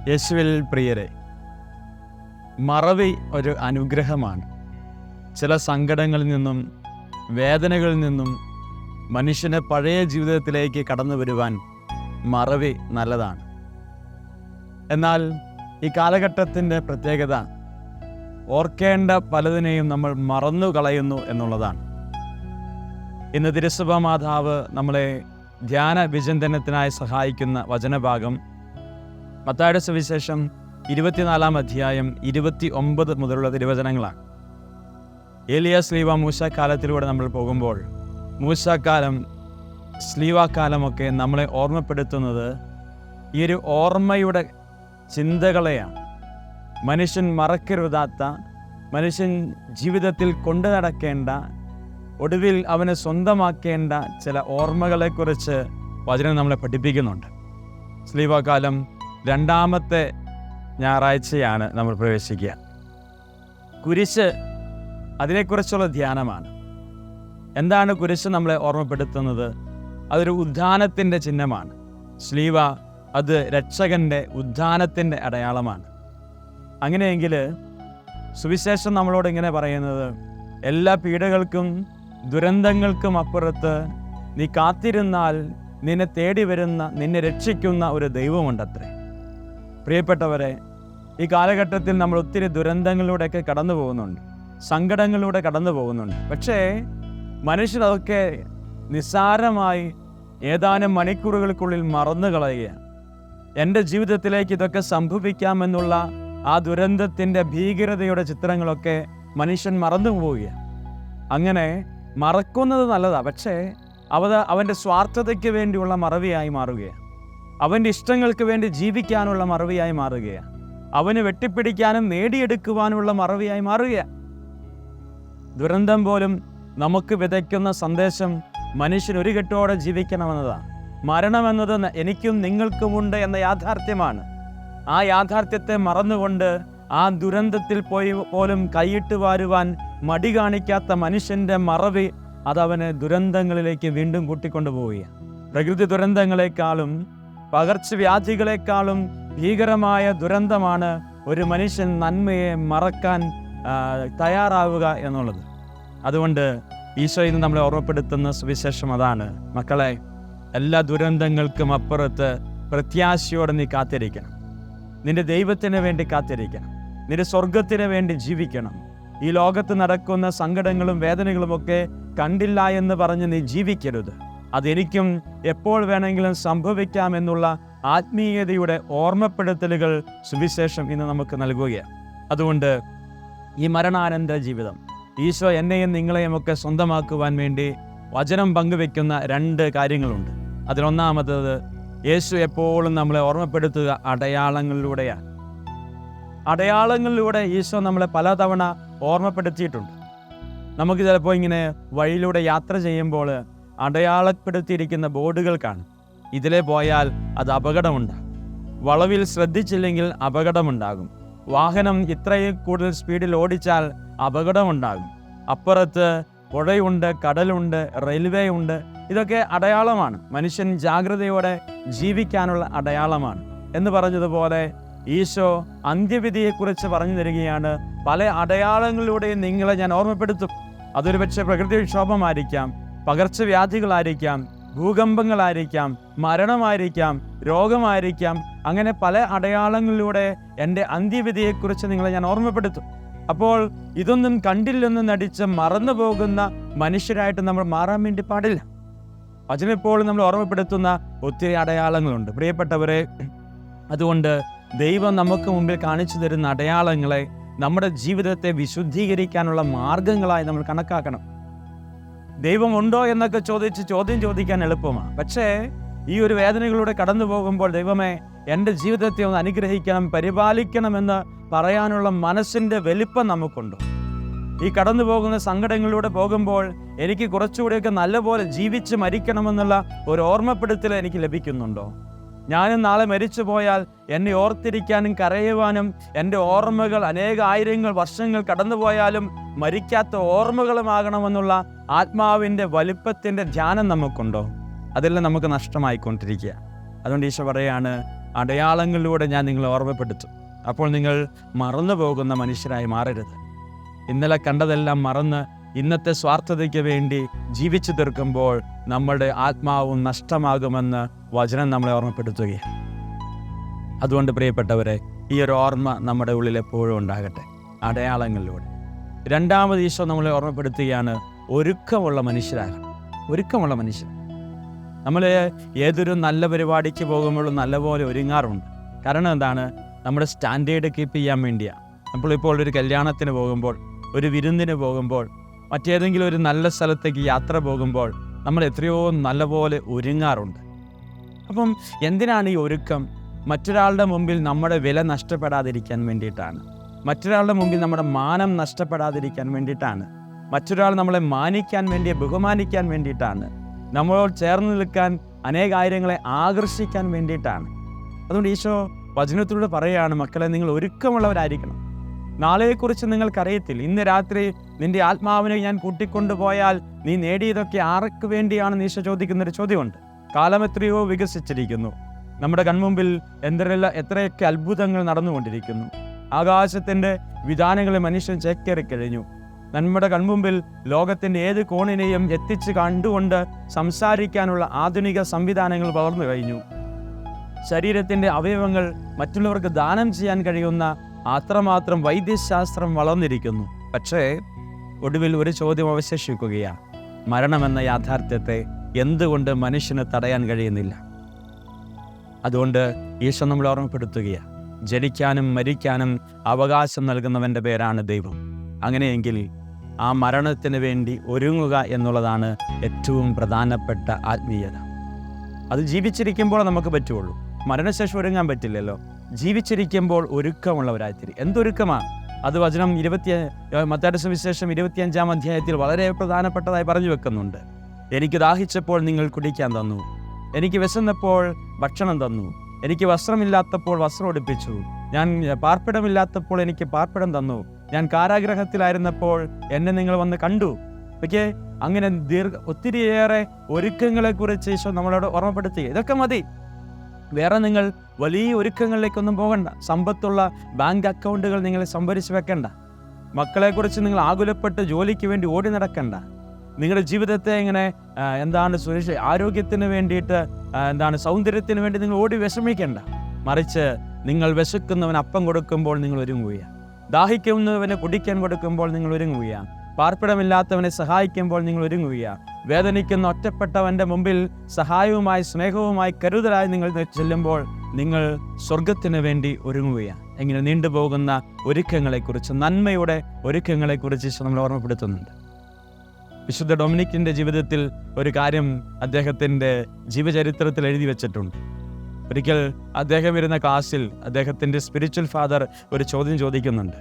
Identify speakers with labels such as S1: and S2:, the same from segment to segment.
S1: യേശുവിൽ പ്രിയരെ, മറവി ഒരു അനുഗ്രഹമാണ്. ചില സങ്കടങ്ങളിൽ നിന്നും വേദനകളിൽ നിന്നും മനുഷ്യന് പഴയ ജീവിതത്തിലേക്ക് കടന്നു വരുവാൻ മറവി നല്ലതാണ്. എന്നാൽ ഈ കാലഘട്ടത്തിൻ്റെ പ്രത്യേകത ഓർക്കേണ്ട പലതിനെയും നമ്മൾ മറന്നു കളയുന്നു എന്നുള്ളതാണ്. ഇന്ന് തിരുസഭാ മാതാവ് നമ്മളെ ധ്യാന വിചിന്തനത്തിനായി സഹായിക്കുന്ന വചനഭാഗം മത്തായിയുടെ സുവിശേഷം 24-ാം അധ്യായം 29 മുതലുള്ള തിരുവചനങ്ങളാണ്. ഏലിയ സ്ലീവ മൂശാക്കാലത്തിലൂടെ നമ്മൾ പോകുമ്പോൾ മൂശാക്കാലം സ്ലീവാക്കാലമൊക്കെ നമ്മളെ ഓർമ്മപ്പെടുത്തുന്നത് ഈ ഒരു ഓർമ്മയുടെ ചിന്തകളെയാണ്. മനുഷ്യൻ മറക്കരുതാത്ത, മനുഷ്യൻ ജീവിതത്തിൽ കൊണ്ടു നടക്കേണ്ട, ഒടുവിൽ അവന് സ്വന്തമാക്കേണ്ട ചില ഓർമ്മകളെക്കുറിച്ച് വചനം നമ്മളെ പഠിപ്പിക്കുന്നുണ്ട്. സ്ലീവാക്കാലം 2-ാമത്തെ ഞായറാഴ്ചയാണ് നമ്മൾ പ്രവേശിക്കുക. കുരിശ്, അതിനെക്കുറിച്ചുള്ള ധ്യാനമാണ്. എന്താണ് കുരിശ് നമ്മളെ ഓർമ്മപ്പെടുത്തുന്നത്? അതൊരു ഉദ്ധാനത്തിൻ്റെ ചിഹ്നമാണ്. സ്ലീവ അത് രക്ഷകൻ്റെ ഉദ്ധാനത്തിൻ്റെ അടയാളമാണ്. അങ്ങനെയെങ്കിൽ സുവിശേഷം നമ്മളോട് ഇങ്ങനെ പറയുന്നത്, എല്ലാ പീഡകൾക്കും ദുരന്തങ്ങൾക്കും അപ്പുറത്ത് നീ കാത്തിരുന്നാൽ നിന്നെ തേടി വരുന്ന, നിന്നെ രക്ഷിക്കുന്ന ഒരു ദൈവമുണ്ടത്രേ. പ്രിയപ്പെട്ടവരെ, ഈ കാലഘട്ടത്തിൽ നമ്മൾ ഒത്തിരി ദുരന്തങ്ങളിലൂടെയൊക്കെ കടന്നു പോകുന്നുണ്ട്, സങ്കടങ്ങളിലൂടെ കടന്നു പോകുന്നുണ്ട്. പക്ഷേ മനുഷ്യർ അതൊക്കെ നിസ്സാരമായി ഏതാനും മണിക്കൂറുകൾക്കുള്ളിൽ മറന്നു കളയുകയാണ്. എൻ്റെ ജീവിതത്തിലേക്ക് ഇതൊക്കെ സംഭവിക്കാമെന്നുള്ള ആ ദുരന്തത്തിൻ്റെ ഭീകരതയുടെ ചിത്രങ്ങളൊക്കെ മനുഷ്യൻ മറന്നു പോവുകയാണ്. അങ്ങനെ മറക്കുന്നത് നല്ലതാണ്, പക്ഷേ അവൻ്റെ സ്വാർത്ഥതയ്ക്ക് വേണ്ടിയുള്ള മറവിയായി മാറുകയാണ്. അവൻ്റെ ഇഷ്ടങ്ങൾക്ക് വേണ്ടി ജീവിക്കാനുള്ള മറവിയായി മാറുകയാണ്. അവന് വെട്ടിപ്പിടിക്കാനും നേടിയെടുക്കുവാനുള്ള മറവിയായി മാറുകയാണ്. ദുരന്തം പോലും നമുക്ക് വിതയ്ക്കുന്ന സന്ദേശം മനുഷ്യൻ ഒരു കെട്ടോടെ ജീവിക്കണമെന്നതാണ്. മരണമെന്നത് എനിക്കും നിങ്ങൾക്കുമുണ്ട് എന്ന യാഥാർത്ഥ്യമാണ്. ആ യാഥാർത്ഥ്യത്തെ മറന്നുകൊണ്ട് ആ ദുരന്തത്തിൽ പോലും കൈയിട്ട് വാരുവാൻ മടി കാണിക്കാത്ത മനുഷ്യൻ്റെ മറവി അതവനെ ദുരന്തങ്ങളിലേക്ക് വീണ്ടും കൂട്ടിക്കൊണ്ടു പോവുകയാണ്. പ്രകൃതി ദുരന്തങ്ങളെക്കാളും പകർച്ചവ്യാധികളെക്കാളും ഭീകരമായ ദുരന്തമാണ് ഒരു മനുഷ്യൻ നന്മയെ മറക്കാൻ തയ്യാറാവുക എന്നുള്ളത്. അതുകൊണ്ട് ഈശോ ഇന്ന് നമ്മളെ ഓർമ്മപ്പെടുത്തുന്ന സുവിശേഷം അതാണ്. മക്കളെ, എല്ലാ ദുരന്തങ്ങൾക്കും അപ്പുറത്ത് പ്രത്യാശയോടെ നീ കാത്തിരിക്കണം. നിന്റെ ദൈവത്തിന് വേണ്ടി കാത്തിരിക്കണം. നിന്റെ സ്വർഗത്തിന് വേണ്ടി ജീവിക്കണം. ഈ ലോകത്ത് നടക്കുന്ന സങ്കടങ്ങളും വേദനകളുമൊക്കെ കണ്ടില്ല എന്ന് പറഞ്ഞ് നീ ജീവിക്കരുത്. അതെനിക്കും എപ്പോൾ വേണമെങ്കിലും സംഭവിക്കാമെന്നുള്ള ആത്മീയതയുടെ ഓർമ്മപ്പെടുത്തലുകൾ സുവിശേഷം ഇന്ന് നമുക്ക് നൽകുകയാണ്. അതുകൊണ്ട് ഈ മരണാനന്തര ജീവിതം, ഈശോ എന്നെയും നിങ്ങളെയും ഒക്കെ സ്വന്തമാക്കുവാൻ വേണ്ടി വചനം പങ്കുവെക്കുന്ന 2 കാര്യങ്ങളുണ്ട്. അതിലൊന്നാമത്തത്, യേശു എപ്പോഴും നമ്മളെ ഓർമ്മപ്പെടുത്തുക അടയാളങ്ങളിലൂടെയാണ്. അടയാളങ്ങളിലൂടെ ഈശോ നമ്മളെ പലതവണ ഓർമ്മപ്പെടുത്തിയിട്ടുണ്ട്. നമുക്ക് ചിലപ്പോൾ ഇങ്ങനെ വഴിയിലൂടെ യാത്ര ചെയ്യുമ്പോൾ അടയാളപ്പെടുത്തിയിരിക്കുന്ന ബോർഡുകൾ കാണും. ഇതിലെ പോയാൽ അത് അപകടമുണ്ടാകും, വളവിൽ ശ്രദ്ധിച്ചില്ലെങ്കിൽ അപകടമുണ്ടാകും, വാഹനം ഇത്രയും കൂടുതൽ സ്പീഡിൽ ഓടിച്ചാൽ അപകടമുണ്ടാകും, അപ്പുറത്ത് പുഴയുണ്ട്, കടലുണ്ട്, റെയിൽവേ ഉണ്ട്. ഇതൊക്കെ അടയാളമാണ്. മനുഷ്യൻ ജാഗ്രതയോടെ ജീവിക്കാനുള്ള അടയാളമാണ് എന്ന് പറഞ്ഞതുപോലെ ഈശോ അന്ത്യവിധിയെക്കുറിച്ച് പറഞ്ഞു തരികയാണ്. പല അടയാളങ്ങളിലൂടെയും നിങ്ങളെ ഞാൻ ഓർമ്മപ്പെടുത്തും. അതൊരു പക്ഷേ പ്രകൃതിക്ഷോഭമായിരിക്കാം, പകർച്ചവ്യാധികളായിരിക്കാം, ഭൂകമ്പങ്ങളായിരിക്കാം, മരണമായിരിക്കാം, രോഗമായിരിക്കാം. അങ്ങനെ പല അടയാളങ്ങളിലൂടെ എൻ്റെ അന്ത്യവിധിയെക്കുറിച്ച് നിങ്ങളെ ഞാൻ ഓർമ്മപ്പെടുത്തും. അപ്പോൾ ഇതൊന്നും കണ്ടില്ലെന്ന് നടിച്ച് മറന്നു പോകുന്ന മനുഷ്യരായിട്ട് നമ്മൾ മാറാൻ വേണ്ടി പാടില്ല. അതിനെപ്പോഴും നമ്മൾ ഓർമ്മപ്പെടുത്തുന്ന ഒത്തിരി അടയാളങ്ങളുണ്ട് പ്രിയപ്പെട്ടവരെ. അതുകൊണ്ട് ദൈവം നമുക്ക് മുമ്പിൽ കാണിച്ചു തരുന്ന അടയാളങ്ങളെ നമ്മുടെ ജീവിതത്തെ വിശുദ്ധീകരിക്കാനുള്ള മാർഗങ്ങളായി നമ്മൾ കണക്കാക്കണം. ദൈവം ഉണ്ടോ എന്നൊക്കെ ചോദ്യം ചോദിക്കാൻ എളുപ്പമാണ്. പക്ഷേ ഈ ഒരു വേദനകളിലൂടെ കടന്നു പോകുമ്പോൾ, ദൈവമേ എൻ്റെ ജീവിതത്തെ ഒന്ന് അനുഗ്രഹിക്കണം, പരിപാലിക്കണമെന്ന് പറയാനുള്ള മനസ്സിൻ്റെ വലിപ്പം നമുക്കുണ്ടോ? ഈ കടന്നു പോകുന്ന സങ്കടങ്ങളിലൂടെ പോകുമ്പോൾ എനിക്ക് കുറച്ചുകൂടെയൊക്കെ നല്ലപോലെ ജീവിച്ച് മരിക്കണമെന്നുള്ള ഒരു ഓർമ്മപ്പെടുത്തൽ എനിക്ക് ലഭിക്കുന്നുണ്ടോ? ഞാനും നാളെ മരിച്ചു പോയാൽ എന്നെ ഓർത്തിരിക്കാനും കരയുവാനും എൻ്റെ ഓർമ്മകൾ അനേകായിരങ്ങൾ വർഷങ്ങൾ കടന്നുപോയാലും മരിക്കാത്ത ഓർമ്മകളുമാകണമെന്നുള്ള ആത്മാവിൻ്റെ വലിപ്പത്തിൻ്റെ ധ്യാനം നമുക്കുണ്ടോ? അതെല്ലാം നമുക്ക് നഷ്ടമായിക്കൊണ്ടിരിക്കുക. അതുകൊണ്ട് ഈശോ പറയാണ്, അടയാളങ്ങളിലൂടെ ഞാൻ നിങ്ങളെ ഓർമ്മപ്പെടുത്തും. അപ്പോൾ നിങ്ങൾ മറന്നു പോകുന്ന മനുഷ്യരായി മാറരുത്. ഇന്നലെ കണ്ടതെല്ലാം മറന്ന് ഇന്നത്തെ സ്വാർത്ഥതയ്ക്ക് വേണ്ടി ജീവിച്ചു തീർക്കുമ്പോൾ നമ്മുടെ ആത്മാവും നഷ്ടമാകുമെന്ന് വചനം നമ്മളെ ഓർമ്മപ്പെടുത്തുകയാണ്. അതുകൊണ്ട് പ്രിയപ്പെട്ടവരെ, ഈ ഒരു ഓർമ്മ നമ്മുടെ ഉള്ളിൽ എപ്പോഴും ഉണ്ടാകട്ടെ, അടയാളങ്ങളിലൂടെ. രണ്ടാമത് ഈശോ നമ്മളെ ഓർമ്മപ്പെടുത്തുകയാണ്, ഒരുക്കമുള്ള മനുഷ്യരാകണം. ഒരുക്കമുള്ള മനുഷ്യർ. നമ്മൾ ഏതൊരു നല്ല പരിപാടിക്ക് പോകുമ്പോഴും നല്ലപോലെ ഒരുങ്ങാറുണ്ട്. കാരണം എന്താണ്? നമ്മുടെ സ്റ്റാൻഡേർഡ് കീപ്പ് ചെയ്യാൻ വേണ്ടിയാണ്. നമ്മളിപ്പോൾ ഒരു കല്യാണത്തിന് പോകുമ്പോൾ, ഒരു വിരുന്നിന് പോകുമ്പോൾ, മറ്റേതെങ്കിലും ഒരു നല്ല സ്ഥലത്തേക്ക് യാത്ര പോകുമ്പോൾ നമ്മൾ എത്രയോ നല്ലപോലെ ഒരുങ്ങാറുണ്ട്. അപ്പം എന്തിനാണ് ഈ ഒരുക്കം? മറ്റൊരാളുടെ മുമ്പിൽ നമ്മുടെ വില നഷ്ടപ്പെടാതിരിക്കാൻ വേണ്ടിയിട്ടാണ്. മറ്റൊരാളുടെ മുമ്പിൽ നമ്മുടെ മാനം നഷ്ടപ്പെടാതിരിക്കാൻ വേണ്ടിയിട്ടാണ്. മറ്റൊരാൾ നമ്മളെ മാനിക്കാൻ വേണ്ടി, ബഹുമാനിക്കാൻ വേണ്ടിയിട്ടാണ്. നമ്മളോട് ചേർന്ന് നിൽക്കാൻ, അനേകാര്യങ്ങളെ ആകർഷിക്കാൻ വേണ്ടിയിട്ടാണ്. അതുകൊണ്ട് ഈശോ വചനത്തിലൂടെ പറയുകയാണ്, മക്കളെ, നിങ്ങൾ ഒരുക്കമുള്ളവരായിരിക്കണം. നാളെയെക്കുറിച്ച് നിങ്ങൾക്കറിയത്തില്ല. ഇന്ന് രാത്രി നിന്റെ ആത്മാവിനെ ഞാൻ കൂട്ടിക്കൊണ്ടുപോയാൽ നീ നേടിയതൊക്കെ ആർക്ക് വേണ്ടിയാണെന്ന് ഈശോ ചോദിക്കുന്നൊരു ചോദ്യമുണ്ട്. കാലം എത്രയോ വികസിച്ചിരിക്കുന്നു. നമ്മുടെ കൺമുമ്പിൽ എത്രയൊക്കെ അത്ഭുതങ്ങൾ നടന്നുകൊണ്ടിരിക്കുന്നു. ആകാശത്തിൻ്റെ വിധാനങ്ങളെ മനുഷ്യൻ ചേക്കേറിക്കഴിഞ്ഞു. നമ്മുടെ കൺമുമ്പിൽ ലോകത്തിൻ്റെ ഏത് കോണിനെയും എത്തിച്ച് കണ്ടുകൊണ്ട് സംസാരിക്കാനുള്ള ആധുനിക സംവിധാനങ്ങൾ വളർന്നു കഴിഞ്ഞു. ശരീരത്തിൻ്റെ അവയവങ്ങൾ മറ്റുള്ളവർക്ക് ദാനം ചെയ്യാൻ കഴിയുന്ന അത്രമാത്രം വൈദ്യശാസ്ത്രം വളർന്നിരിക്കുന്നു. പക്ഷേ ഒടുവിൽ ഒരു ചോദ്യം അവശേഷിക്കുകയാണ്. മരണമെന്ന യാഥാർത്ഥ്യത്തെ എന്തുകൊണ്ട് മനുഷ്യന് തടയാൻ കഴിയുന്നില്ല? അതുകൊണ്ട് ഈശോ നമ്മളെ ഓർമ്മപ്പെടുത്തുകയാണ്, ജനിക്കാനും മരിക്കാനും അവകാശം നൽകുന്നവൻ്റെ പേരാണ് ദൈവം. അങ്ങനെയെങ്കിൽ ആ മരണത്തിന് വേണ്ടി ഒരുങ്ങുക എന്നുള്ളതാണ് ഏറ്റവും പ്രധാനപ്പെട്ട ആത്മീയത. അത് ജീവിച്ചിരിക്കുമ്പോൾ നമുക്ക് പറ്റുള്ളൂ. മരണശേഷം ഒരുങ്ങാൻ പറ്റില്ലല്ലോ. ജീവിച്ചിരിക്കുമ്പോൾ ഒരുക്കമുള്ളവരായിത്തീരും. എന്തൊരുക്കമാണ് അത്? വചനം മത്തായിയുടെ സുവിശേഷം 25-ാം അധ്യായത്തിൽ വളരെ പ്രധാനപ്പെട്ടതായി പറഞ്ഞു വെക്കുന്നുണ്ട്. എനിക്ക് ദാഹിച്ചപ്പോൾ നിങ്ങൾ കുടിക്കാൻ തന്നു, എനിക്ക് വിശന്നപ്പോൾ ഭക്ഷണം തന്നു, എനിക്ക് വസ്ത്രമില്ലാത്തപ്പോൾ വസ്ത്രം ഉടുപ്പിച്ചു, ഞാൻ പാർപ്പിടമില്ലാത്തപ്പോൾ എനിക്ക് പാർപ്പിടം തന്നു, ഞാൻ കാരാഗ്രഹത്തിലായിരുന്നപ്പോൾ എന്നെ നിങ്ങൾ വന്ന് കണ്ടു. ഓക്കെ, അങ്ങനെ ഒത്തിരിയേറെ ഒരുക്കങ്ങളെക്കുറിച്ച് ഈശോ നമ്മളോട് ഓർമ്മപ്പെടുത്തി. ഇതൊക്കെ മതി, വേറെ നിങ്ങൾ വലിയ ഒരുക്കങ്ങളിലേക്കൊന്നും പോകണ്ട. സമ്പത്തുള്ള ബാങ്ക് അക്കൗണ്ടുകൾ നിങ്ങൾ സംഭരിച്ചു വെക്കണ്ട. മക്കളെക്കുറിച്ച് നിങ്ങൾ ആകുലപ്പെട്ട് ജോലിക്ക് വേണ്ടി ഓടി നടക്കണ്ട. നിങ്ങളുടെ ജീവിതത്തെ ഇങ്ങനെ ആരോഗ്യത്തിന് വേണ്ടിയിട്ട് സൗന്ദര്യത്തിന് വേണ്ടി നിങ്ങൾ ഓടി വിഷമിക്കേണ്ട. മറിച്ച് നിങ്ങൾ വിശക്കുന്നവന് അപ്പം കൊടുക്കുമ്പോൾ നിങ്ങൾ ഒരുങ്ങുകയാണ്. ദാഹിക്കുന്നവന് കുടിക്കാൻ കൊടുക്കുമ്പോൾ നിങ്ങൾ ഒരുങ്ങുകയാണ്. പാർപ്പിടമില്ലാത്തവനെ സഹായിക്കുമ്പോൾ നിങ്ങൾ ഒരുങ്ങുകയാണ്. വേദനിക്കുന്ന ഒറ്റപ്പെട്ടവൻ്റെ മുമ്പിൽ സഹായവുമായി, സ്നേഹവുമായി, കരുതലായി നിങ്ങൾ ചെല്ലുമ്പോൾ നിങ്ങൾ സ്വർഗത്തിന് വേണ്ടി ഒരുങ്ങുകയാണ്. ഇങ്ങനെ നീണ്ടുപോകുന്ന ഒരുക്കങ്ങളെക്കുറിച്ച്, നന്മയുടെ ഒരുക്കങ്ങളെക്കുറിച്ച് നമ്മൾ ഓർമ്മപ്പെടുത്തുന്നുണ്ട്. വിശുദ്ധ ഡൊമിനിക്കിൻ്റെ ജീവിതത്തിൽ ഒരു കാര്യം അദ്ദേഹത്തിൻ്റെ ജീവചരിത്രത്തിൽ എഴുതി വെച്ചിട്ടുണ്ട്. ഒരിക്കൽ അദ്ദേഹം ഇരുന്ന ക്ലാസ്സിൽ അദ്ദേഹത്തിൻ്റെ സ്പിരിച്വൽ ഫാദർ ഒരു ചോദ്യം ചോദിക്കുന്നുണ്ട്.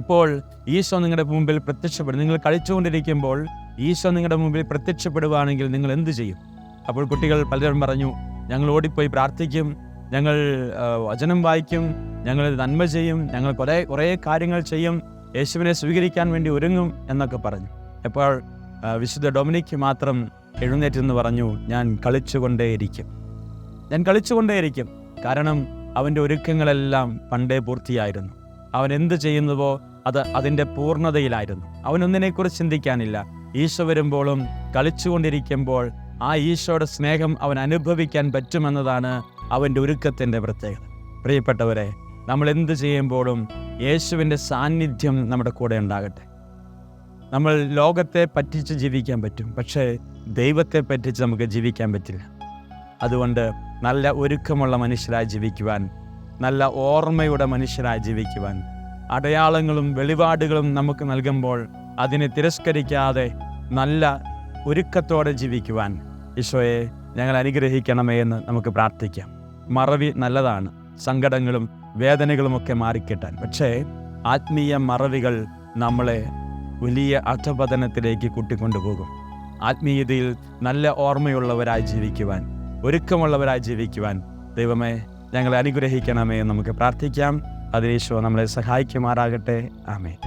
S1: ഇപ്പോൾ ഈശോ നിങ്ങളുടെ മുമ്പിൽ പ്രത്യക്ഷപ്പെടും, നിങ്ങൾ കളിച്ചുകൊണ്ടിരിക്കുമ്പോൾ ഈശോ നിങ്ങളുടെ മുമ്പിൽ പ്രത്യക്ഷപ്പെടുകയാണെങ്കിൽ നിങ്ങൾ എന്ത് ചെയ്യും? അപ്പോൾ കുട്ടികൾ പലരും പറഞ്ഞു, ഞങ്ങൾ ഓടിപ്പോയി പ്രാർത്ഥിക്കും, ഞങ്ങൾ വചനം വായിക്കും, ഞങ്ങൾ നന്മ ചെയ്യും, ഞങ്ങൾ കുറേ കാര്യങ്ങൾ ചെയ്യും, യേശുവിനെ സ്വീകരിക്കാൻ വേണ്ടി ഒരുങ്ങും എന്നൊക്കെ പറഞ്ഞു. അപ്പോൾ വിശുദ്ധ ഡൊമിനിക്ക് മാത്രം എഴുന്നേറ്റെന്ന് പറഞ്ഞു, ഞാൻ കളിച്ചുകൊണ്ടേയിരിക്കും. കാരണം അവൻ്റെ ഒരുക്കങ്ങളെല്ലാം പണ്ടേ പൂർത്തിയായിരുന്നു. അവൻ എന്ത് ചെയ്യുന്നുവോ അത് അതിൻ്റെ പൂർണ്ണതയിലായിരുന്നു. അവനൊന്നിനെക്കുറിച്ച് ചിന്തിക്കാനില്ല. ഈശോ വരുമ്പോഴും കളിച്ചുകൊണ്ടിരിക്കുമ്പോൾ ആ ഈശോയുടെ സ്നേഹം അവൻ അനുഭവിക്കാൻ പറ്റുമെന്നതാണ് അവൻ്റെ ഒരുക്കത്തിൻ്റെ പ്രത്യേകത. പ്രിയപ്പെട്ടവരെ, നമ്മൾ എന്ത് ചെയ്യുമ്പോഴും യേശുവിൻ്റെ സാന്നിധ്യം നമ്മുടെ കൂടെ ഉണ്ടാകട്ടെ. നമ്മൾ ലോകത്തെ പറ്റിച്ച് ജീവിക്കാൻ പറ്റും, പക്ഷേ ദൈവത്തെ പറ്റിച്ച് നമുക്ക് ജീവിക്കാൻ പറ്റില്ല. അതുകൊണ്ട് നല്ല ഒരുക്കമുള്ള മനുഷ്യരായി ജീവിക്കുവാൻ, നല്ല ഓർമ്മയുടെ മനുഷ്യരായി ജീവിക്കുവാൻ, അടയാളങ്ങളും വെളിപാടുകളും നമുക്ക് നൽകുമ്പോൾ അതിനെ തിരസ്കരിക്കാതെ നല്ല ഒരുക്കത്തോടെ ജീവിക്കുവാൻ ഈശോയെ ഞങ്ങൾ അനുഗ്രഹിക്കണമേ എന്ന് നമുക്ക് പ്രാർത്ഥിക്കാം. മറവി നല്ലതാണ്, സങ്കടങ്ങളും വേദനകളുമൊക്കെ മാറിക്കിട്ടാൻ. പക്ഷേ ആത്മീയ മറവികൾ നമ്മളെ വലിയ അധപതനത്തിലേക്ക് കൂട്ടിക്കൊണ്ടുപോകും. ആത്മീയതയിൽ നല്ല ഓർമ്മയുള്ളവരായി ജീവിക്കുവാൻ, ഒരുക്കമുള്ളവരായി ജീവിക്കുവാൻ ദൈവമേ ഞങ്ങളെ അനുഗ്രഹിക്കണമേ എന്ന് നമുക്ക് പ്രാർത്ഥിക്കാം. അതിന് ഈശോ നമ്മളെ സഹായിക്കുമാറാകട്ടെ. ആമേൻ.